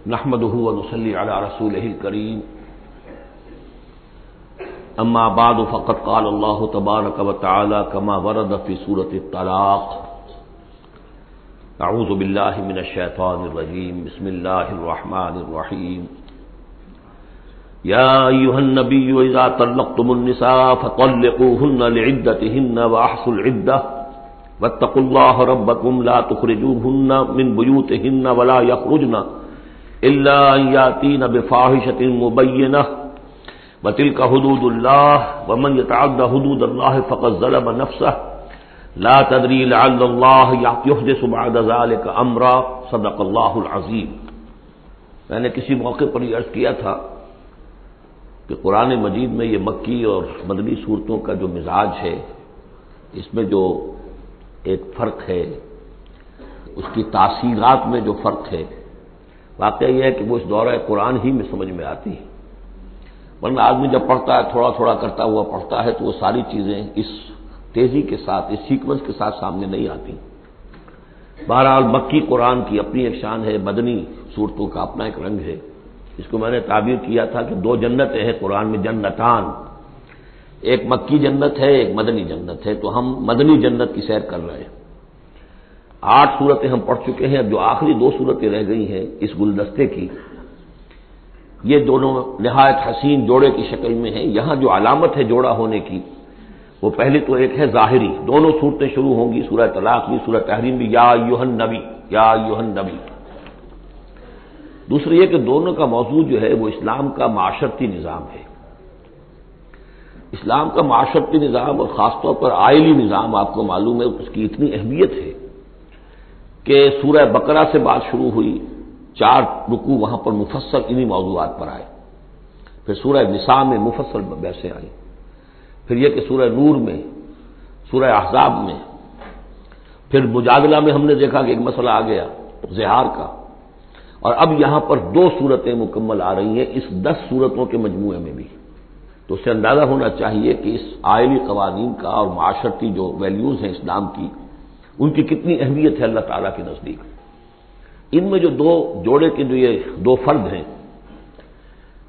نحمده ونصلي على رسوله الكريم اما بعد فقد قال الله تبارك وتعالى كما ورد في سورة الطلاق اعوذ بالله من الشيطان الرجيم بسم الله الرحمن الرحيم يا ايها النبي اذا طلقتم النساء فطلقوهن لعدتهن واحصوا العدة واتقوا الله ربكم لا تخرجوهن من بيوتهن ولا يخرجن الا ان ياتين بفاحشة مبينة وتلك حدود الله ومن يتعد حدود الله فقد ظلم نفسه لا تدري لعل الله يحدث بعد ذلك امرا صدق اللہ العظیم۔ میں نے کسی موقع پر یہ عرض کیا تھا کہ قرآن مجید میں یہ مکی اور مدنی صورتوں کا جو مزاج ہے، اس میں جو ایک فرق ہے، اس کی تاثیرات میں جو فرق ہے، واقعہ یہ ہے کہ وہ اس دورہ قرآن ہی میں سمجھ میں آتی ہے، ورنہ آدمی جب پڑھتا ہے تھوڑا تھوڑا کرتا ہوا پڑھتا ہے تو وہ ساری چیزیں اس تیزی کے ساتھ، اس سیکوینس کے ساتھ سامنے نہیں آتی۔ بہرحال مکی قرآن کی اپنی ایک شان ہے، مدنی صورتوں کا اپنا ایک رنگ ہے۔ اس کو میں نے تعبیر کیا تھا کہ دو جنتیں ہیں قرآن میں، جنتان، ایک مکی جنت ہے، ایک مدنی جنت ہے، تو ہم مدنی جنت کی سیر کر رہے ہیں۔ 8 صورتیں ہم پڑھ چکے ہیں، اب جو آخری 2 صورتیں رہ گئی ہیں اس گلدستے کی، یہ دونوں نہایت حسین جوڑے کی شکل میں ہیں۔ یہاں جو علامت ہے جوڑا ہونے کی، وہ پہلی تو ایک ہے ظاہری، دونوں صورتیں شروع ہوں گی، سورہ طلاق بھی، سورہ تحریم بھی، یا ایھا النبی، یا ایھا النبی۔ دوسری یہ کہ دونوں کا موضوع جو ہے وہ اسلام کا معاشرتی نظام ہے۔ اسلام کا معاشرتی نظام اور خاص طور پر آئلی نظام، آپ کو معلوم ہے اس کی اتنی اہمیت ہے کہ سورہ بقرہ سے بات شروع ہوئی، 4 رکوع وہاں پر مفصل انہی موضوعات پر آئے، پھر سورہ نساء میں مفصل بحثیں آئیں، پھر یہ کہ سورہ نور میں، سورہ احزاب میں، پھر مجادلہ میں ہم نے دیکھا کہ ایک مسئلہ آ گیا زہار کا، اور اب یہاں پر 2 صورتیں مکمل آ رہی ہیں اس 10 صورتوں کے مجموعے میں بھی۔ تو اس سے اندازہ ہونا چاہیے کہ اس آئلی قوانین کا اور معاشرتی جو ویلیوز ہیں اسلام کی، ان کی کتنی اہمیت ہے اللہ تعالیٰ کے نزدیک۔ ان میں جو 2 جوڑے کے جو یہ 2 فرد ہیں،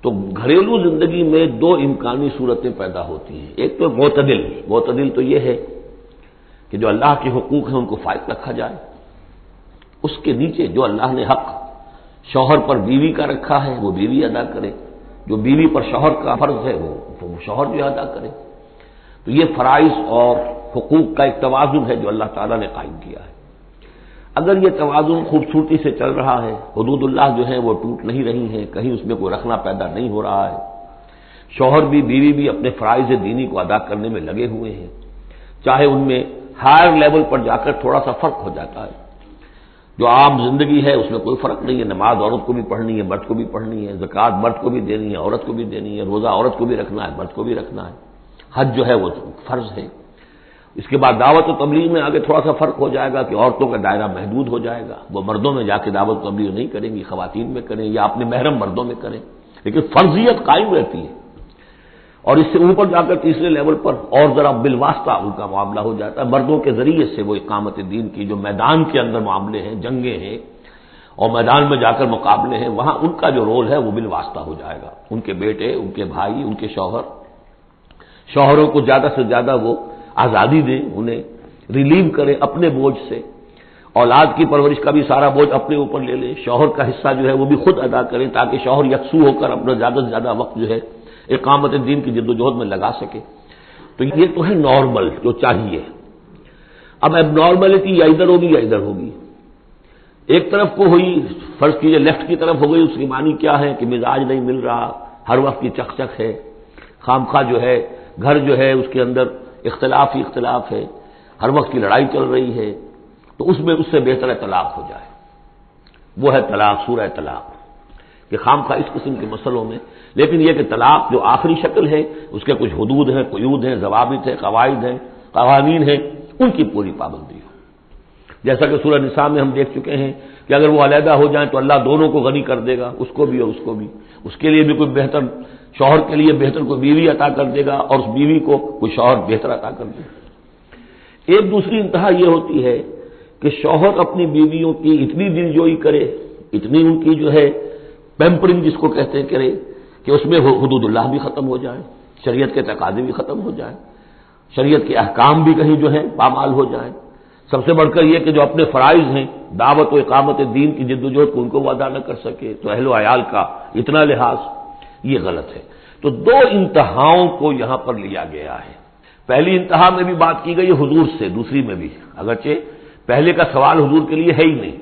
تو گھریلو زندگی میں 2 امکانی صورتیں پیدا ہوتی ہیں۔ ایک تو معتدل تو یہ ہے کہ جو اللہ کے حقوق ہیں ان کو فائق رکھا جائے، اس کے نیچے جو اللہ نے حق شوہر پر بیوی کا رکھا ہے وہ بیوی ادا کرے، جو بیوی پر شوہر کا فرض ہے وہ شوہر جو ادا کرے۔ تو یہ فرائض اور حقوق کا ایک توازن ہے جو اللہ تعالیٰ نے قائم کیا ہے۔ اگر یہ توازن خوبصورتی سے چل رہا ہے، حدود اللہ جو ہیں وہ ٹوٹ نہیں رہی ہیں، کہیں اس میں کوئی رخنا پیدا نہیں ہو رہا ہے، شوہر بھی بیوی بھی اپنے فرائض دینی کو ادا کرنے میں لگے ہوئے ہیں، چاہے ان میں ہائر لیول پر جا کر تھوڑا سا فرق ہو جاتا ہے، جو عام زندگی ہے اس میں کوئی فرق نہیں ہے، نماز عورت کو بھی پڑھنی ہے، مرد کو بھی پڑھنی ہے، زکوٰۃ مرد کو بھی دینی ہے، عورت کو بھی دینی ہے، روزہ عورت کو بھی رکھنا ہے، مرد کو بھی رکھنا ہے، حج جو ہے وہ فرض ہے۔ اس کے بعد دعوت و تبلیغ میں آگے تھوڑا سا فرق ہو جائے گا کہ عورتوں کا دائرہ محدود ہو جائے گا، وہ مردوں میں جا کے دعوت و تبلیغ نہیں کریں گی، خواتین میں کریں یا اپنے محرم مردوں میں کریں، لیکن فرضیت قائم رہتی ہے۔ اور اس سے اوپر جا کر تیسرے لیول پر اور ذرا بالواسطہ ان کا معاملہ ہو جاتا ہے، مردوں کے ذریعے سے وہ اقامت دین کی جو میدان کے اندر معاملے ہیں، جنگیں ہیں اور میدان میں جا کر مقابلے ہیں، وہاں ان کا جو رول ہے وہ بالواسطہ ہو جائے گا۔ ان کے بیٹے، ان کے بھائی، ان کے شوہروں کو زیادہ سے زیادہ وہ آزادی دیں، انہیں ریلیو کریں اپنے بوجھ سے، اولاد کی پرورش کا بھی سارا بوجھ اپنے اوپر لے لیں، شوہر کا حصہ جو ہے وہ بھی خود ادا کریں تاکہ شوہر یکسو ہو کر اپنا زیادہ سے زیادہ وقت جو ہے اقامت دین کی جد و جہد میں لگا سکے۔ تو یہ تو ہے نارمل جو چاہیے۔ اب اب نارملٹی یا ادھر ہوگی یا ادھر ہوگی، ایک طرف کو ہوئی، فرض کیجئے لیفٹ کی طرف ہو گئی، اس کی معنی کیا ہے کہ مزاج نہیں مل رہا، ہر وقت کی چک چک ہے، خامخواہ جو ہے گھر جو ہے اس کے اندر اختلاف ہی اختلاف ہے، ہر وقت کی لڑائی چل رہی ہے، تو اس سے بہتر ہے طلاق ہو جائے۔ وہ ہے طلاق، سورہ طلاق، کہ خامخواہ اس قسم کے مسئلوں میں، لیکن یہ کہ طلاق جو آخری شکل ہے اس کے کچھ حدود ہیں، قیود ہیں، ضوابط ہیں، قواعد ہیں، قوانین ہیں، ان کی پوری پابندی ہو۔ جیسا کہ سورہ نساء میں ہم دیکھ چکے ہیں کہ اگر وہ علیحدہ ہو جائیں تو اللہ دونوں کو غنی کر دے گا، اس کو بھی اور اس کو بھی، اس کے لیے بھی کوئی بہتر، شوہر کے لیے بہتر کوئی بیوی عطا کر دے گا اور اس بیوی کو کوئی شوہر بہتر عطا کر دے گا۔ ایک دوسری انتہا یہ ہوتی ہے کہ شوہر اپنی بیویوں کی اتنی دلجوئی کرے، اتنی ان کی جو ہے پیمپرنگ جس کو کہتے ہیں کرے کہ اس میں حدود اللہ بھی ختم ہو جائے، شریعت کے تقاضے بھی ختم ہو جائیں، شریعت کے احکام بھی کہیں جو ہیں پامال ہو جائیں۔ سب سے بڑھ کر یہ کہ جو اپنے فرائض ہیں، دعوت و اقامت دین کی جد و جہد کو ان کو وہ ادا نہ کر سکے، تو اہل و عیال کا اتنا لحاظ، یہ غلط ہے۔ تو دو انتہاؤں کو یہاں پر لیا گیا ہے۔ پہلی انتہا میں بھی بات کی گئی ہے حضور سے، دوسری میں بھی، اگرچہ پہلے کا سوال حضور کے لیے ہے ہی نہیں،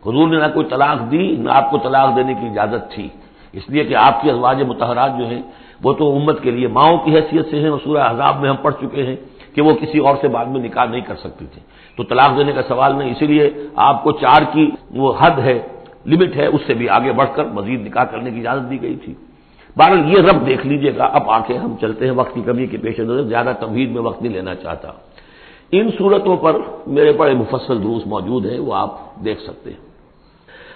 حضور نے نہ کوئی طلاق دی نہ آپ کو طلاق دینے کی اجازت تھی، اس لیے کہ آپ کی ازواج مطہرات جو ہیں وہ تو امت کے لیے ماؤں کی حیثیت سے ہیں، اور سورہ احزاب میں ہم پڑھ چکے ہیں کہ وہ کسی اور سے بعد میں نکاح نہیں کر سکتی تھی، تو طلاق دینے کا سوال نہیں، اسی لیے آپ کو 4 کی وہ حد ہے، لمٹ ہے، اس سے بھی آگے بڑھ کر مزید نکاح کرنے کی اجازت دی گئی تھی۔ بہرحال یہ رب دیکھ لیجئے گا۔ اب آنکھیں ہم چلتے ہیں وقت کی کمی کے پیش نظر، زیادہ تمہید میں وقت نہیں لینا چاہتا۔ ان صورتوں پر میرے بڑے مفصل دروس موجود ہیں، وہ آپ دیکھ سکتے ہیں۔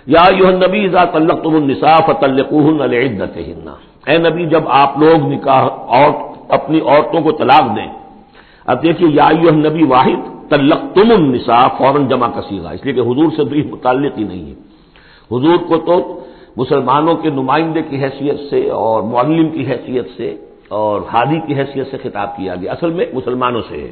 یا ایھا النبی اذا طلقتم النساء فطلقوهن لعدتهن، اے نبی جب آپ لوگ نکاح اور اپنی عورتوں کو طلاق دیں، اب دیکھیے یا ایھا النبی واحد، طلقتم النساء فوراً جمع کا صیغہ، اس لیے کہ حضور سے تو یہ متعلق ہی نہیں ہے۔ حضور کو تو مسلمانوں کے نمائندے کی حیثیت سے اور معلم کی حیثیت سے اور ہادی کی حیثیت سے خطاب کیا گیا، اصل میں مسلمانوں سے ہے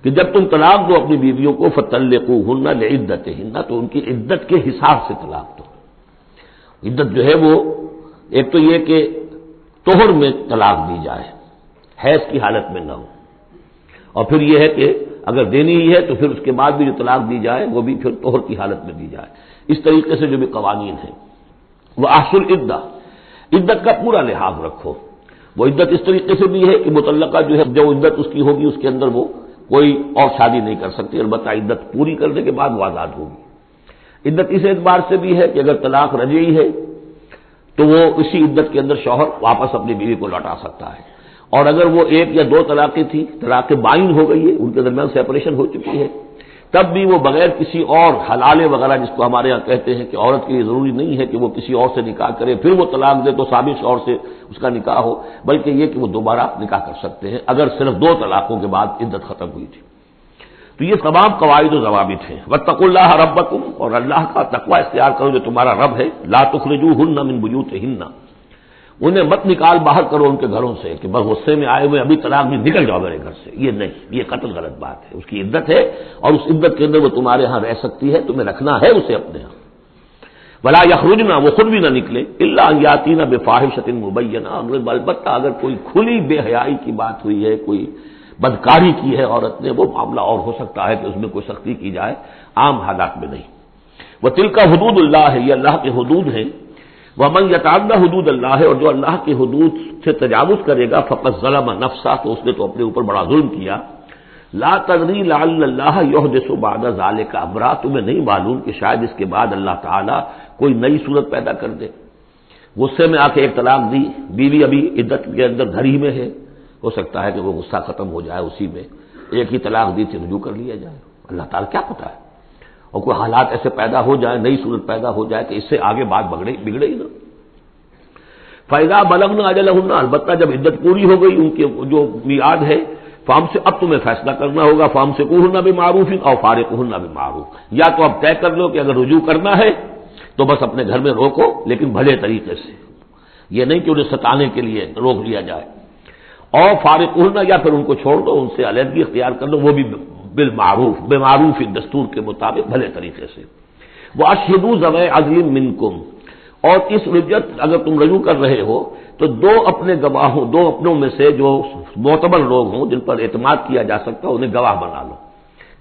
کہ جب تم طلاق دو اپنی بیویوں کو فطلقوهن لعدتهن، تو ان کی عدت کے حساب سے طلاق دو۔ عدت جو ہے وہ ایک تو یہ کہ طہر میں طلاق دی جائے، حیض کی حالت میں نہ ہو، اور پھر یہ ہے کہ اگر دینی ہی ہے تو پھر اس کے بعد بھی جو طلاق دی جائے وہ بھی پھر طہر کی حالت میں دی جائے۔ اس طریقے سے جو بھی قوانین ہیں، وہ احصل عدہ، عدت کا پورا لحاظ رکھو۔ وہ عدت اس طریقے سے بھی ہے کہ مطلقہ جو ہے جو عدت اس کی ہوگی اس کے اندر وہ کوئی اور شادی نہیں کر سکتی، البتہ عدت پوری کرنے کے بعد وہ آزاد ہوگی۔ عدت اس اعتبار سے بھی ہے کہ اگر طلاق رجعی ہے تو وہ اسی عدت کے اندر شوہر واپس اپنی بیوی کو لوٹا سکتا ہے، اور اگر وہ 1 یا 2 طلاقیں تھی، طلاق بائن ہو گئی ہے، ان کے درمیان سیپریشن ہو چکی ہے، تب بھی وہ بغیر کسی اور حلالے وغیرہ جس کو ہمارے ہاں کہتے ہیں کہ عورت کے لیے ضروری نہیں ہے کہ وہ کسی اور سے نکاح کرے پھر وہ طلاق دے تو سابق شوہر سے اس کا نکاح ہو، بلکہ یہ کہ وہ دوبارہ نکاح کر سکتے ہیں اگر صرف 2 طلاقوں کے بعد عدت ختم ہوئی تھی۔ تو یہ تمام قواعد و ضوابط ہیں۔ واتقوا اللہ ربکم، اور اللہ کا تقوی اختیار کرو جو تمہارا رب ہے۔ لا تخرجوہن من بیوتہن، انہیں مت نکال باہر کرو ان کے گھروں سے کہ بس غصے میں آئے ہوئے ابھی طلاق بھی نکل جاؤ میرے گھر سے، یہ نہیں، یہ قطعی غلط بات ہے۔ اس کی عدت ہے اور اس عدت کے اندر وہ تمہارے ہاں رہ سکتی ہے، تمہیں رکھنا ہے اسے اپنے ہاں۔ ولا یخرجن، وہ خود بھی نہ نکلے، الا ان یاتین بفاحشۃ مبینہ، البتہ اگر کوئی کھلی بے حیائی کی بات ہوئی ہے، کوئی بدکاری کی ہے عورت نے، وہ معاملہ اور ہو سکتا ہے کہ اس میں کوئی سختی کی جائے، عام حالات میں نہیں۔ وتلک حدود اللہ ہے، یہ اللہ کے حدود ہیں۔ ومن یتعدی حدود اللہ ہے، اور جو اللہ کی حدود سے تجاوز کرے گا فقد ظلم نفسہ، تو اس نے تو اپنے اوپر بڑا ظلم کیا۔ لا تدری لعل اللہ یحدث بعد ذلک امرا، تمہیں نہیں معلوم کہ شاید اس کے بعد اللہ تعالیٰ کوئی نئی صورت پیدا کر دے۔ غصے میں آ کے ایک طلاق دی، بیوی ابھی عدت کے اندر گھر ہی میں ہے، ہو سکتا ہے کہ وہ غصہ ختم ہو جائے، اسی میں ایک ہی طلاق دی تھی رجوع کر لیا جائے، اللہ تعالیٰ کیا پتہ ہے، اور کوئی حالات ایسے پیدا ہو جائے، نئی صورت پیدا ہو جائے کہ اس سے آگے بات بگڑے ہی نہ۔ فَإِذَا بَلَغْنَ أَجَلَهُنَّ، البتہ جب عدت پوری ہو گئی ان کے جو میعاد ہے، فام سے اب تمہیں فیصلہ کرنا ہوگا، فَأَمْسِكُوهُنَّ بِمَعْرُوفٍ أَوْ فَارِقُوهُنَّ بِمَعْرُوفٍ، یا تو اب طے کر لو کہ اگر رجوع کرنا ہے تو بس اپنے گھر میں روکو لیکن بھلے طریقے سے، یہ نہیں کہ انہیں ستانے کے لیے روک لیا جائے، اور فارقوہن، یا پھر ان کو چھوڑ دو، ان سے علیحدگی اختیار کر لو، وہ بھی بالمعروف، بمعروف دستور کے مطابق بھلے طریقے سے۔ وَأَشْهِدُوا ذَوَيْ عَدْلٍ مِّنكُمْ، اور اس رجعت اگر تم رجوع کر رہے ہو تو 2 اپنے گواہوں، 2 اپنوں میں سے جو معتبر لوگ ہوں جن پر اعتماد کیا جا سکتا ہے انہیں گواہ بنا لو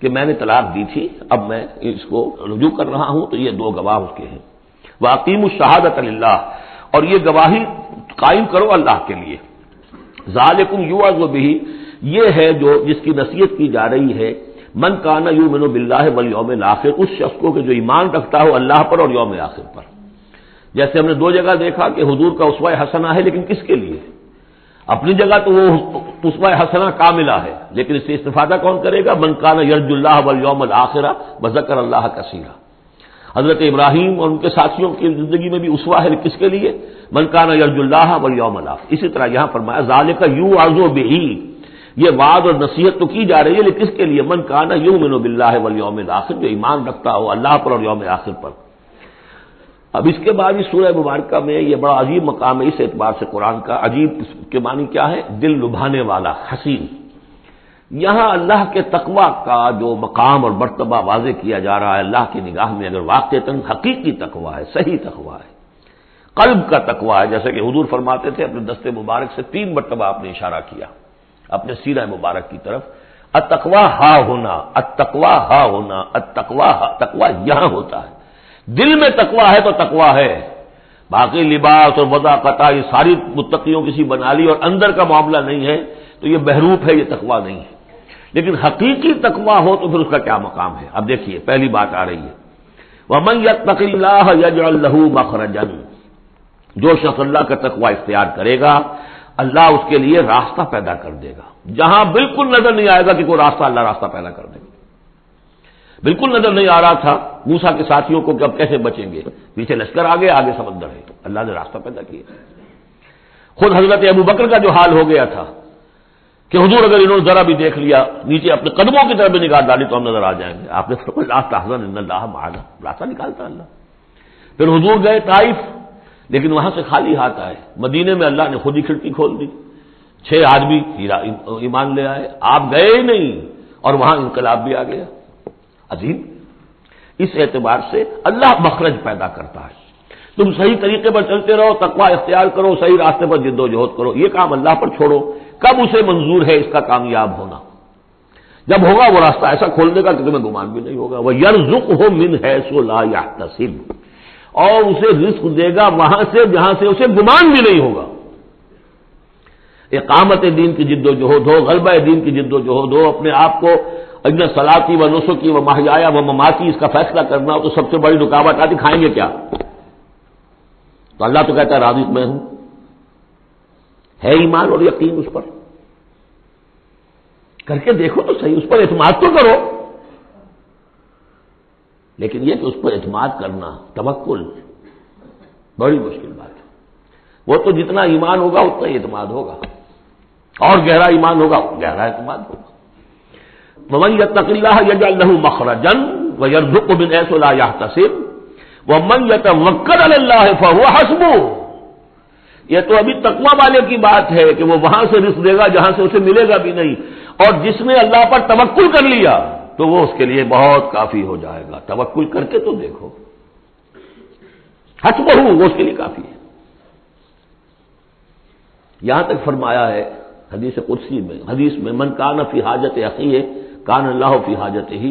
کہ میں نے طلاق دی تھی، اب میں اس کو رجوع کر رہا ہوں، تو یہ 2 گواہ اس کے ہیں۔ وَأَقِیمُوا الشَّهَادَةَ لِلَّهِ، اور یہ گواہی قائم کرو اللہ کے لیے۔ ذالکم یوعظ بہ، یہ ہے جو جس کی نصیحت کی جا رہی ہے، من کان یؤمن باللہ والیوم الاخر، اس شخص کو کہ جو ایمان رکھتا ہو اللہ پر اور یوم آخر پر۔ جیسے ہم نے 2 جگہ دیکھا کہ حضور کا اسوہ حسنہ ہے، لیکن کس کے لیے؟ اپنی جگہ تو وہ اسوہ حسنہ کاملہ ہے، لیکن اس سے استفادہ کون کرے گا؟ من کان یرجو اللہ والیوم الاخر وذکر اللہ کثیرا۔ حضرت ابراہیم اور ان کے ساتھیوں کی زندگی میں بھی اسوہ ہے، کس کے لیے؟ من کان یرجو اللہ والیوم الاخر۔ اسی طرح یہاں فرمایا ذالک یوعظ بہ، یہ وعد اور نصیحت تو کی جا رہی ہے، لیکن کس کے لیے؟ من کان یؤمن باللہ والیوم الاخر، جو ایمان رکھتا ہو اللہ پر اور یوم آخر پر۔ اب اس کے بعد اس سورہ مبارکہ میں یہ بڑا عجیب مقام ہے اس اعتبار سے قرآن کا. عجیب کے معنی کیا ہے؟ دل لبھانے والا، حسین. یہاں اللہ کے تقوی کا جو مقام اور مرتبہ واضح کیا جا رہا ہے اللہ کی نگاہ میں، اگر واقعتاً حقیقی تقوی ہے، صحیح تقوی ہے، قلب کا تقوی ہے، جیسے کہ حضور فرماتے تھے اپنے دست مبارک سے 3 مرتبہ آپ نے اشارہ کیا اپنے سیرہ مبارک کی طرف، التقوی ہا ہونا، التقوی ہا ہونا، التقوی ہا. تقوی یہاں ہوتا ہے، دل میں تقوی ہے تو تقوی ہے. باقی لباس اور وضاقت یہ ساری متقیوں کسی بنا لی اور اندر کا معاملہ نہیں ہے تو یہ بہروپ ہے، یہ تقوی نہیں ہے. لیکن حقیقی تقوی ہو تو پھر اس کا کیا مقام ہے؟ اب دیکھیے پہلی بات آ رہی ہے، وَمَن يَتَّقِ اللَّهَ يَجْعَل لَّهُ مَخْرَجًا. جو شخص اللہ کا تقوی اختیار کرے گا اللہ اس کے لیے راستہ پیدا کر دے گا. جہاں بالکل نظر نہیں آئے گا کہ کوئی راستہ، اللہ راستہ پیدا کر دے گا. بالکل نظر نہیں آ رہا تھا موسیٰ کے ساتھیوں کو کہ اب کیسے بچیں گے، پیچھے لشکر آگے آگے سمندر ہے، اللہ نے راستہ پیدا کیا. خود حضرت ابو بکر کا جو حال ہو گیا تھا کہ حضور اگر انہوں نے ذرا بھی دیکھ لیا نیچے اپنے قدموں کی طرف بھی نگاہ ڈالی تو ہم نظر آ جائیں گے. آپ نے فرمایا لا تحزن ان اللہ معنا، راستہ نکالتا اللہ. پھر حضور گئے طائف، لیکن وہاں سے خالی ہاتھ آئے. مدینے میں اللہ نے خود ہی کھڑکی کھول دی، 6 آدمی ایمان لے آئے. آپ گئے ہی نہیں اور وہاں انقلاب بھی آ گیا. عظیم. اس اعتبار سے اللہ مخرج پیدا کرتا ہے. تم صحیح طریقے پر چلتے رہو، تقوی اختیار کرو، صحیح راستے پر جد و جہد کرو، یہ کام اللہ پر چھوڑو. کب اسے منظور ہے اس کا کامیاب ہونا؟ جب ہوگا وہ راستہ ایسا کھول دے گا کہ تمہیں گمان بھی نہیں ہوگا. وَيَرْزُقْهُ مِنْ حَيْثُ لَا يَحْتَسِبُ، اور اسے رزق دے گا وہاں سے جہاں سے اسے گمان بھی نہیں ہوگا. اقامت دین کی جد و جہد ہو، غلبہ دین کی جد و جہد ہو، اپنے آپ کو اجن صلاتی و نسکی و محیایا و مماتی اس کا فیصلہ کرنا ہو تو سب سے بڑی رکاوٹ آتی کھائیں گے کیا؟ تو اللہ تو کہتا ہے رازق میں ہوں. ہے ایمان اور یقین اس پر؟ کر کے دیکھو تو صحیح، اس پر اعتماد تو کرو. لیکن یہ کہ اس پر اعتماد کرنا، توکل، بڑی مشکل بات ہے. وہ تو جتنا ایمان ہوگا اتنا ہی اعتماد ہوگا، اور گہرا ایمان ہوگا گہرا اعتماد ہوگا. وَمَن يَتَّقِ اللَّهَ يَجْعَل لَّهُ مَخْرَجًا وَيَرْزُقْهُ مِنْ حَيْثُ لَا يَحْتَسِبُ وَمَن يَتَوَكَّلْ عَلَى اللَّهِ فَهُوَ حَسْبُهُ. یہ تو ابھی تقوی والے کی بات ہے کہ وہ وہاں سے رزق دے گا جہاں سے اسے ملے گا بھی نہیں، اور جس نے اللہ پر توکل کر لیا تو وہ اس کے لیے بہت کافی ہو جائے گا. توکل کر کے تو دیکھو، حسبہ وہ اس کے لیے کافی ہے. یہاں تک فرمایا ہے حدیث قدسی میں، حدیث میں من کان فی حاجت اخیہ کان اللہ فی حاجتہ.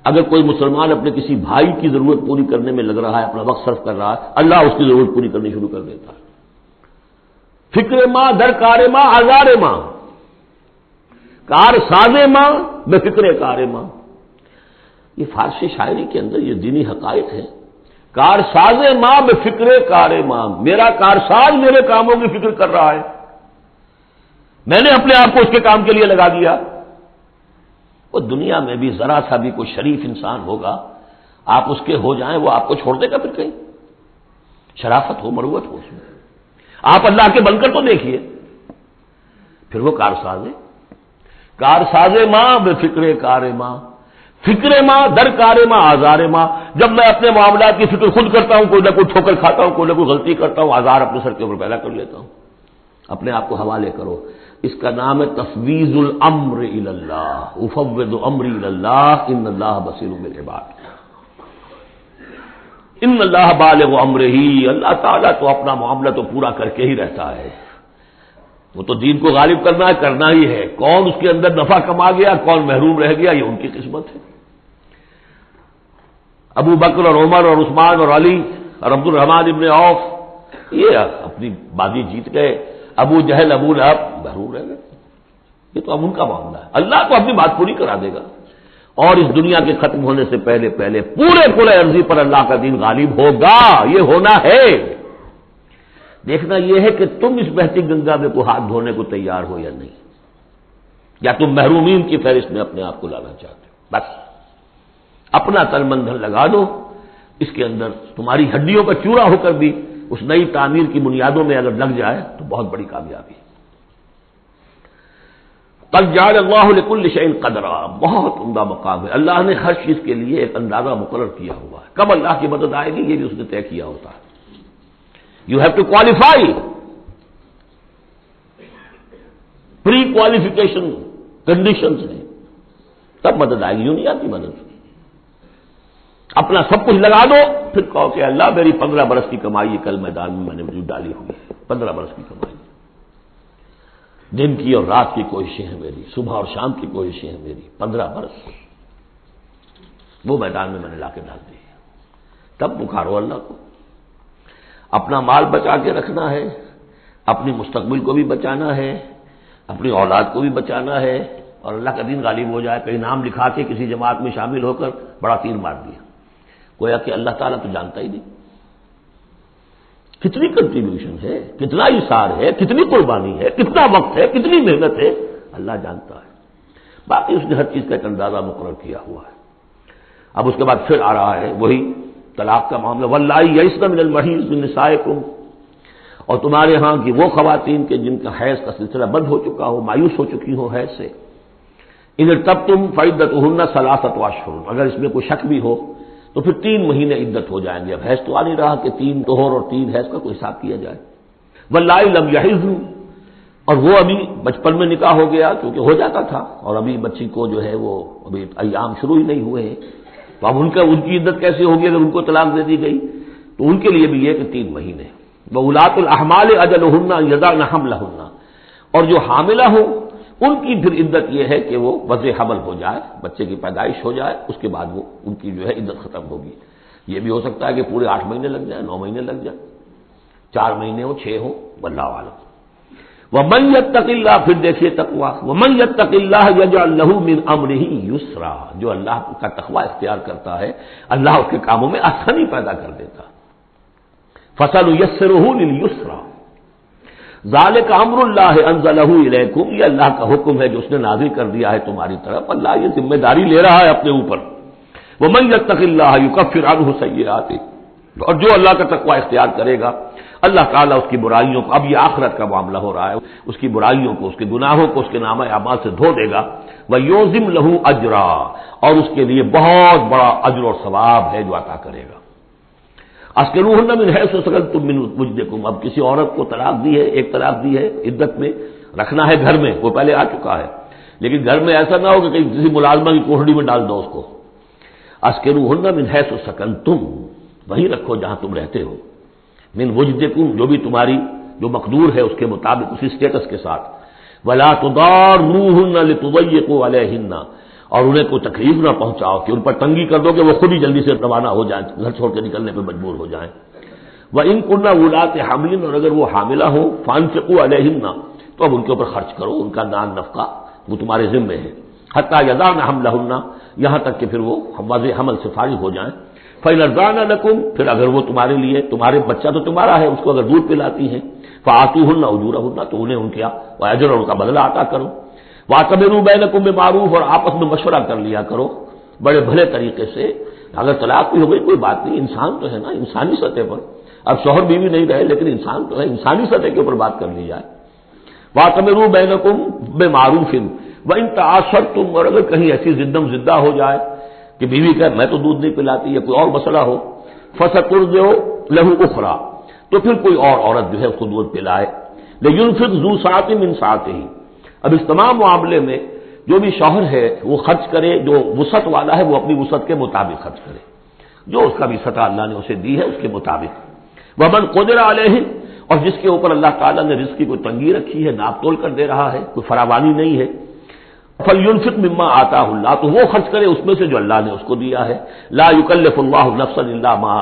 اگر کوئی مسلمان اپنے کسی بھائی کی ضرورت پوری کرنے میں لگ رہا ہے، اپنا وقت صرف کر رہا ہے، اللہ اس کی ضرورت پوری کرنی شروع کر دیتا ہے. فکر ماں در کار ماں آزار ماں، کار ساز ماں بے فکر کار ماں. یہ فارسی شاعری کے اندر یہ دینی حقائق ہے. کار ساز ماں بے فکر کار ماں، میرا کارساز میرے کاموں کی فکر کر رہا ہے، میں نے اپنے آپ کو اس کے کام کے لیے لگا دیا. وہ دنیا میں بھی ذرا سا بھی کوئی شریف انسان ہوگا، آپ اس کے ہو جائیں وہ آپ کو چھوڑ دے گا پھر کہیں؟ شرافت ہو، مروت ہو اس میں. آپ اللہ کے بن کر تو دیکھیے. پھر وہ کارساز ہے، کارساز ماں بے فکر کار ماں، فکر ماں در کار ماں آزار ماں. جب میں اپنے معاملات کی فکر خود کرتا ہوں، کوئی نہ کوئی ٹھوکر کھاتا ہوں، کوئی نہ کوئی غلطی کرتا ہوں، آزار اپنے سر کے اوپر پیدا کر لیتا ہوں. اپنے آپ کو حوالے کرو. اس کا نام ہے تفویض الامر الی اللہ. افوض امری الی اللہ ان اللہ بصیر بالعباد. ان اللہ بالغ امرہ، اللہ تعالیٰ تو اپنا معاملہ تو پورا کر کے ہی رہتا ہے. وہ تو دین کو غالب کرنا ہی ہے. کون اس کے اندر نفع کما گیا، کون محروم رہ گیا، یہ ان کی قسمت ہے. ابو بکر اور عمر اور عثمان اور علی اور عبد الرحمن ابن عوف یہ اپنی بازی جیت گئے. ابو جہل ابو لہب محروم رہ گئے. یہ تو اب ان کا معاملہ ہے. اللہ تو اپنی بات پوری کرا دے گا، اور اس دنیا کے ختم ہونے سے پہلے پہلے پورے عرضی پر اللہ کا دین غالب ہوگا. یہ ہونا ہے. دیکھنا یہ ہے کہ تم اس بہتی گنگا میں کو ہاتھ دھونے کو تیار ہو یا نہیں، یا تم محرومین کی فہرست میں اپنے آپ کو لانا چاہتے ہو. بس اپنا تن من دھن لگا دو اس کے اندر. تمہاری ہڈیوں کا چورا ہو کر بھی اس نئی تعمیر کی بنیادوں میں اگر لگ جائے تو بہت بڑی کامیابی ہے. قد جعل اللہ لکل شیء قدرا، بہت عمدہ مقام ہے، اللہ نے ہر چیز کے لیے ایک اندازہ مقرر کیا ہوا ہے، کب اللہ کی مدد آئے گی یہ بھی اس نے طے کیا ہوتا ہے. You have to qualify, pre qualification conditions ہیں، تب مدد آئے گی، یوں نہیں آتی مدد. اپنا سب کچھ لگا دو پھر کہو کہ اللہ میری 15 برس کی کمائی کل میدان میں نے وجود ڈالی ہوئی ہے، 15 برس کی کمائی، دن کی اور رات کی کوششیں ہیں میری، صبح اور شام کی کوششیں ہیں میری، 15 برس وہ میدان میں نے لا کے ڈال دی ہے. تب پکارو اللہ کو. اپنا مال بچا کے رکھنا ہے، اپنی مستقبل کو بھی بچانا ہے، اپنی اولاد کو بھی بچانا ہے، اور اللہ کا دین غالب ہو جائے. کہیں نام لکھا کے کسی جماعت میں شامل ہو کر بڑا تیر مار دیا، گویا کہ اللہ تعالیٰ تو جانتا ہی نہیں. کتنی کنٹریبیوشن ہے، کتنا ایثار ہے، کتنی قربانی ہے، کتنا وقت ہے، کتنی محنت ہے، اللہ جانتا ہے. باقی اس نے ہر چیز کا ایک اندازہ مقرر کیا ہوا ہے. اب اس کے بعد پھر آ رہا ہے وہی طلاق کا معاملہ. واللائی یئسن من المحیض من نسائکم، اور تمہارے ہاں کی وہ خواتین کے جن کا حیض کا سلسلہ بند ہو چکا ہو، مایوس ہو چکی ہو حیض سے، ان ارتبتم فعدتہن ثلاثۃ اشہر، اگر اس میں کوئی شک بھی ہو تو پھر 3 مہینے عدت ہو جائیں گے. اب حیض تو آ نہیں رہا کہ 3 طہور اور 3 حیض کا کوئی حساب کیا جائے. واللائی لم یحضن، اور وہ ابھی بچپن میں نکاح ہو گیا کیونکہ ہو جاتا تھا، اور ابھی بچی کو جو ہے وہ ابھی ایام شروع ہی نہیں ہوئے ہیں، تو اب ان کی عدت کیسے ہوگی اگر ان کو طلاق دے دی گئی؟ تو ان کے لیے بھی یہ کہ 3 مہینے. وَأُولَاتُ الْأَحْمَالِ أَجَلُهُنَّ أَن يَضَعْنَ حَمْلَهُنَّ، اور جو حاملہ ہوں ان کی پھر عدت یہ ہے کہ وہ وضع حمل ہو جائے، بچے کی پیدائش ہو جائے، اس کے بعد وہ ان کی جو ہے عدت ختم ہوگی. یہ بھی ہو سکتا ہے کہ پورے 8 مہینے لگ جائیں، 9 مہینے لگ جائیں، 4 مہینے ہو، 6 ہو، واللہ اعلم. وَمَن يَتَّقِ اللَّهَ، پھر دیکھیے تقویٰ، وَمَن يَتَّقِ اللَّهَ يَجْعَل لَّهُ مِنْ أَمْرِهِ يُسْرًا، جو اللہ کا تقویٰ اختیار کرتا ہے اللہ اس کے کاموں میں آسانی پیدا کر دیتا. فَسَنُيَسِّرُهُ لِلْيُسْرَىٰ، ذَلِكَ أَمْرُ اللَّهِ أَنزَلَهُ إِلَيْكُمْ، یہ اللہ کا حکم ہے جو اس نے نازل کر دیا ہے تمہاری طرف. اللہ یہ ذمہ داری لے رہا ہے اپنے اوپر. وَمَن يَتَّقِ اللَّهَ يُكَفِّرْ عَنْهُ سَيِّئَاتِهِ، اور جو اللہ کا تقویٰ اختیار کرے گا اللہ تعالیٰ اس کی برائیوں کو، اب یہ آخرت کا معاملہ ہو رہا ہے، اس کی برائیوں کو، اس کے گناہوں کو اس کے نامہ اعمال سے دھو دے گا. وَيُعْظِمْ لَهُ أَجْرًا، اور اس کے لیے بہت بڑا اجر اور ثواب ہے جو عطا کرے گا. اسکنوہن من حیث سکنتم من وجدکم، اب کسی عورت کو طلاق دی ہے، ایک طلاق دی ہے، عدت میں رکھنا ہے گھر میں، وہ پہلے آ چکا ہے، لیکن گھر میں ایسا نہ ہو کہ کہیں کسی ملازمہ کی کوٹڑی میں ڈال دو اس کو. اسکنوہن من حیث سکنتم، وہی رکھو جہاں تم رہتے ہو، من وجدکم، جو بھی تمہاری جو مقدور ہے اس کے مطابق، اسی سٹیٹس کے ساتھ. ولا تضاروہن لتضیقوا علیہن، اور انہیں کوئی تکلیف نہ پہنچاؤ کہ ان پر تنگی کر دو کہ وہ خود ہی جلدی سے روانہ ہو جائیں، گھر چھوڑ کے نکلنے پہ مجبور ہو جائیں. وَإِن كُنَّ أُولَاتِ حَمْلٍ، اور اگر وہ حاملہ ہوں، فَأَنفِقُوا عَلَيْهِنَّ، تو اب ان کے اوپر خرچ کرو، ان کا دان نفقہ وہ تمہارے ذمے ہے. حَتَّى يَضَعْنَ حَمْلَهُنَّ، یہاں تک کہ پھر وہ واضح حمل سے فارغ ہو جائیں. فَإِنْ أَرْضَعْنَ لَكُمْ، پھر اگر وہ تمہارے لیے، تمہارے بچہ تو تمہارا ہے، اس کو اگر دودھ پلاتی ہیں، فَآتُوهُنَّ أُجُورَهُنَّ، تو انہیں ان کا اجر اور ان کا بدلہ عطا کرو. وَاعْتَمِرُوا بَيْنَكُم بِمَعْرُوف، اور آپس میں مشورہ کر لیا کرو بڑے بھلے طریقے سے. اگر طلاق بھی ہو گئی کوئی بات نہیں، انسان تو ہے نا، انسانی سطح پر، اب شوہر بیوی نہیں رہے لیکن انسان تو ہے، انسانی سطح کے اوپر بات کر لی جائے. وَاعْتَمِرُوا بَيْنَكُم بِمَعْرُوفٍ وَإِن تَعَاصَرْتُمْ، اور اگر کہیں ایسی زدم زدہ ہو جائے کہ بیوی کہ میں تو دودھ نہیں پلاتی یا کوئی اور مسئلہ ہو، فَسَتُرْضِعُ لَهُ أُخْرَىٰ، تو پھر کوئی اور عورت جو ہے اس کو دودھ پلائے. لِيُنْفِقْ ذُو سَعَةٍ مِّن سَعَتِهِ، اب اس تمام معاملے میں جو بھی شوہر ہے وہ خرچ کرے، جو وسعت والا ہے وہ اپنی وسعت کے مطابق خرچ کرے، جو اس کا بھی سطح اللہ نے اسے دی ہے اس کے مطابق. وَمَنْ قُدِرَ عَلَيْهِ، اور جس کے اوپر اللہ تعالیٰ نے رزق کی کوئی تنگی رکھی ہے، ناپ تول کر دے رہا ہے، کوئی فراوانی نہیں ہے، فَلْيُنْفِقْ مِمَّا آتَاهُ اللَّهُ، تو وہ خرچ کرے اس میں سے جو اللہ نے اس کو دیا ہے. لَا يُكَلِّفُ اللَّهُ نَفْسًا إِلَّا مَا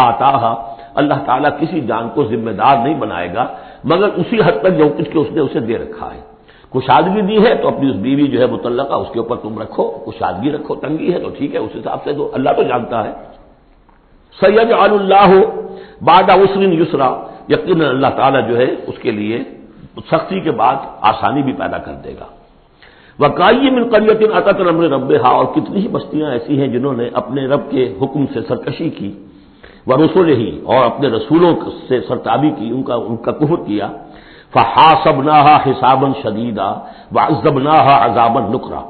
آتَاهَا، اللہ تعالیٰ کسی جان کو ذمہ دار نہیں بنائے گا مگر اسی حد تک جو کچھ کہ اس نے اسے دے رکھا ہے. کشادگی دی ہے تو اپنی اس بیوی جو ہے متعلقہ اس کے اوپر تم رکھو، کشادگی رکھو، تنگی ہے تو ٹھیک ہے اس حساب سے دو، اللہ تو جانتا ہے. سَيَجْعَلُ اللَّهُ بَعْدَ عُسْرٍ يُسْرًا، یقیناً اللہ تعالیٰ جو ہے اس کے لیے سختی کے بعد آسانی بھی پیدا کر دے گا. وَكَأَيٍّ مِّن قَرْيَةٍ أَتَتْ أَمْرَ رَبِّهَا، اور کتنی ہی بستیاں ایسی ہیں جنہوں نے اپنے رب کے حکم سے سرکشی کی، وَرُسُلِهِ، اور اپنے رسولوں سے سرتابی کی، ان کا کفر کیا. فحاسبناها حسابا شدیدا وعذبناها عذابا نکرا،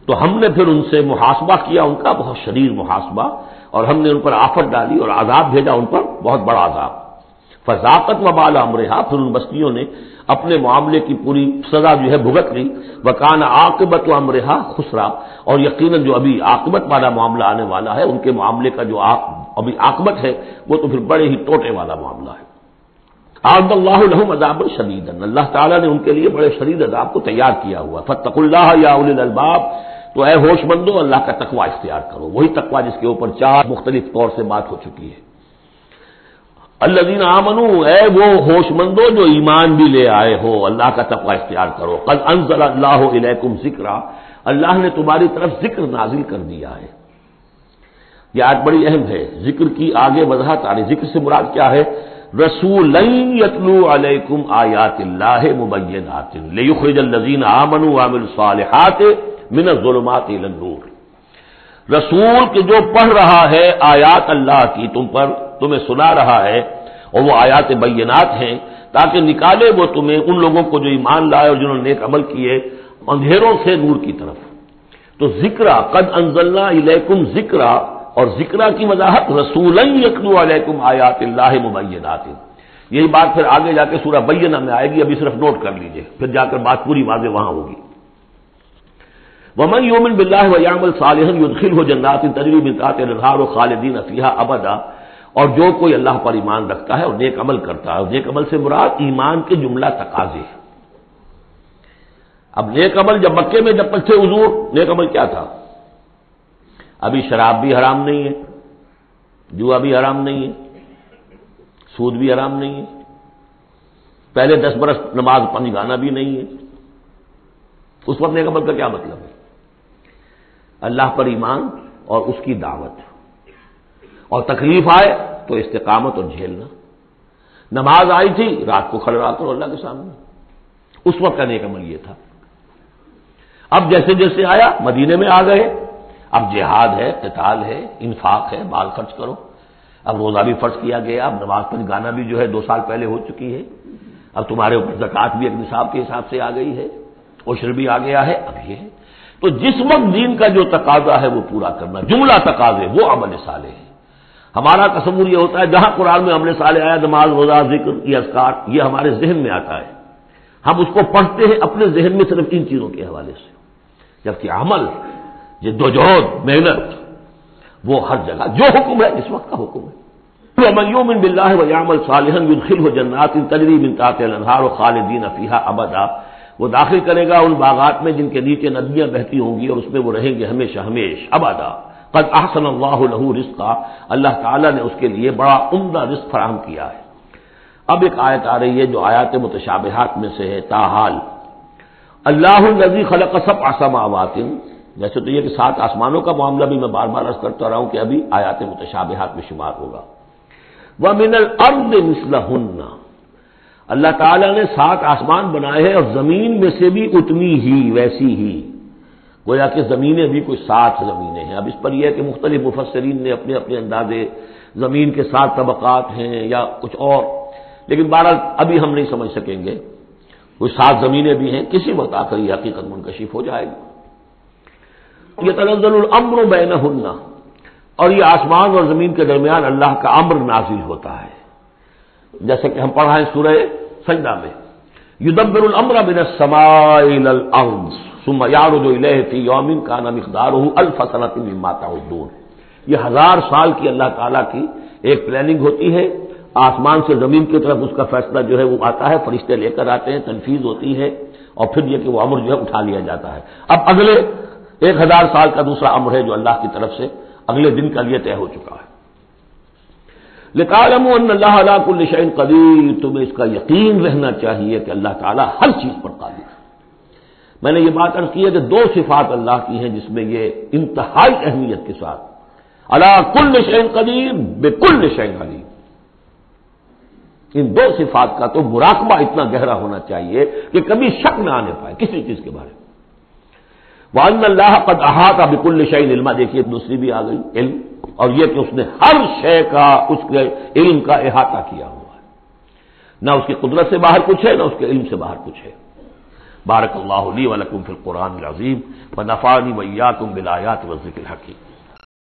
تو ہم نے پھر ان سے محاسبہ کیا، ان کا بہت شدید محاسبہ، اور ہم نے ان پر آفت ڈالی اور عذاب بھیجا ان پر بہت بڑا عذاب۔ فذاقت وبال امرها، پھر ان بستیوں نے اپنے معاملے کی پوری سزا جو ہے بھگت لی۔ وکان عاقبۃ امرها خسرا، اور یقیناً جو ابھی عاقبت والا معاملہ آنے والا ہے، ان کے معاملے کا جو ابھی عاقبت ہے وہ تو پھر بڑے ہی ٹوٹے والا معاملہ ہے۔ اعد اللہ لهم عذابا شدیدا، اللہ تعالیٰ نے ان کے لیے بڑے شدید عذاب کو تیار کیا ہوا۔ فاتقوا اللہ یا اولی الالباب، تو اے ہوش مندو اللہ کا تقوی اختیار کرو، وہی تقوی جس کے اوپر 4 مختلف طور سے بات ہو چکی ہے۔ الذین آمنوا، اے وہ ہوش مندو جو ایمان بھی لے آئے ہو، اللہ کا تقوی اختیار کرو۔ قد انزل اللہ الیکم ذکرا، اللہ نے تمہاری طرف ذکر نازل کر دیا ہے۔ یہ آیت بڑی اہم ہے، ذکر کی آگے وضاحت آ رہی۔ ذکر سے مراد کیا ہے؟ رسولا یتلو علیکم آیات اللہ مبینات لیخرج الذین آمنوا وعملوا الصالحات من الظلمات الی النور، رسول کہ جو پڑھ رہا ہے آیات اللہ کی تم پر، تمہیں سنا رہا ہے، اور وہ آیات بینات ہیں تاکہ نکالے وہ تمہیں، ان لوگوں کو جو ایمان لائے اور جنہوں نے نیک عمل کیے، اندھیروں سے نور کی طرف۔ تو ذکرا، قد انزلنا الیکم ذکرا، اور ذکرا کی وضاحت رسولا یتلو علیکم آیات اللہ مبینات، یہی بات پھر آگے جا کے سورہ بینہ میں آئے گی، ابھی صرف نوٹ کر لیجئے، پھر جا کر بات پوری واضح وہاں ہوگی۔ ومن یؤمن باللہ ویعمل صالحا یدخلہ جنات تجری من تحتہا الانہار خالدین فیہا ابدا، اور جو کوئی اللہ پر ایمان رکھتا ہے اور نیک عمل کرتا ہے، اور نیک عمل سے مراد ایمان کے جملہ تقاضے۔ اب نیک عمل جب مکے میں جب تک تھے حضور، نیک عمل کیا تھا؟ ابھی شراب بھی حرام نہیں ہے، جوا بھی حرام نہیں ہے، سود بھی حرام نہیں ہے، پہلے 10 برس نماز پنج گانا بھی نہیں ہے۔ اس وقت نیک عمل کا کیا مطلب ہے؟ اللہ پر ایمان اور اس کی دعوت، اور تکلیف آئے تو استقامت اور جھیلنا۔ نماز آئی تھی، رات کو کھڑے رہا کرو اللہ کے سامنے، اس وقت کا نیک عمل یہ تھا۔ اب جیسے جیسے آیا مدینے میں آ گئے، اب جہاد ہے، قتال ہے، انفاق ہے، مال خرچ کرو، اب روزہ بھی فرض کیا گیا، اب نماز پنج گانا بھی جو ہے 2 سال پہلے ہو چکی ہے، اب تمہارے اوپر زکوٰۃ بھی ایک نصاب کے حساب سے آ گئی ہے، عشر بھی آ گیا ہے، اب یہ ہے۔ تو جس وقت دین کا جو تقاضا ہے وہ پورا کرنا، جملہ تقاضے، وہ عمل صالح ہے۔ ہمارا تصور یہ ہوتا ہے جہاں قرآن میں عمل صالح آیا، نماز، روزہ، ذکر، یہ اذکار، یہ ہمارے ذہن میں آتا ہے، ہم اس کو پڑھتے ہیں اپنے ذہن میں صرف ان چیزوں کے حوالے سے، جبکہ عمل، جدوجہد، محنت، وہ ہر جگہ جو حکم ہے اس وقت کا حکم ہے۔ ومن یؤمن باللہ ویعمل صالحا یدخلہ جنات تجری من تحتہا الانہار خالدین فیہا ابدا، وہ داخل کرے گا ان باغات میں جن کے نیچے ندیاں بہتی ہوں گی، اور اس میں وہ رہیں گے ہمیشہ ہمیش ابدا۔ قد احسن اللہ لہ رزقا، اللہ تعالیٰ نے اس کے لیے بڑا عمدہ رزق فراہم کیا ہے۔ اب ایک آیت آ رہی ہے جو آیات متشابہات میں سے ہے، تاحال اللہ الذی خلق 7 سماوات، جیسے تو یہ کہ 7 آسمانوں کا معاملہ بھی میں بار بار عرض کرتا رہا ہوں کہ ابھی آیات متشابہات میں شمار ہوگا۔ وَمِنَ الْأَرْضِ مِثْلَهُنَّ، اللہ تعالیٰ نے 7 آسمان بنائے ہیں اور زمین میں سے بھی اتنی ہی، ویسی ہی، گویا کہ زمینیں بھی کوئی 7 زمینیں ہیں۔ اب اس پر یہ ہے کہ مختلف مفسرین نے اپنے اپنے اندازے، زمین کے 7 طبقات ہیں یا کچھ اور، لیکن بہرحال ابھی ہم نہیں سمجھ سکیں گے، کوئی 7 زمینیں بھی ہیں، کسی وقت آ کر یہ حقیقت منکشف ہو جائے گی۔ یتنزل الامر بینہن، اور یہ آسمان اور زمین کے درمیان اللہ کا امر نازل ہوتا ہے، جیسے کہ ہم پڑھا ہے سورہ سجدہ میں، یدبر الامر من السماء الى الارض ثم یعرج الیہ فی یوم کان مقدارہ 1000 سنۃ مما تعدون، یہ 1000 سال کی اللہ تعالیٰ کی ایک پلاننگ ہوتی ہے، آسمان سے زمین کی طرف اس کا فیصلہ جو ہے وہ آتا ہے، فرشتے لے کر آتے ہیں، تنفیذ ہوتی ہے، اور پھر یہ کہ وہ امر جو ہے اٹھا لیا جاتا ہے۔ اب اگلے 1000 سال کا دوسرا امر ہے جو اللہ کی طرف سے اگلے دن کا لیے طے ہو چکا ہے۔ لِتَعْلَمُوا أَنَّ اللَّهَ عَلَىٰ كُلِّ شَيْءٍ قَدِيرٌ، تمہیں اس کا یقین رہنا چاہیے کہ اللہ تعالیٰ ہر چیز پر قادر ہے۔ میں نے یہ بات عرض کی ہے کہ 2 صفات اللہ کی ہیں جس میں یہ انتہائی اہمیت کے ساتھ عَلَىٰ كُلِّ شَيْءٍ قَدِيرٌ بِكُلِّ شَيْءٍ عَلِيمٌ، ان 2 صفات کا تو مراقبہ اتنا گہرا ہونا چاہیے کہ کبھی شک نہ آنے پائے کسی چیز کے بارے میں۔ وَأَنَّ اللَّهَ قَدْ أَحَاطَ بِكُلِّ شَيْءٍ عِلْمًا، دیکھیے دوسری بھی آ گئی، علم، اور یہ کہ اس نے ہر شے کا، اس کے علم کا احاطہ کیا ہوا ہے۔ نہ اس کی قدرت سے باہر کچھ ہے، نہ اس کے علم سے باہر کچھ ہے۔ بارک اللہ لی و لکم فی القرآن العظیم ونفعنی وإیاکم بالآیات والذکر الحکیم۔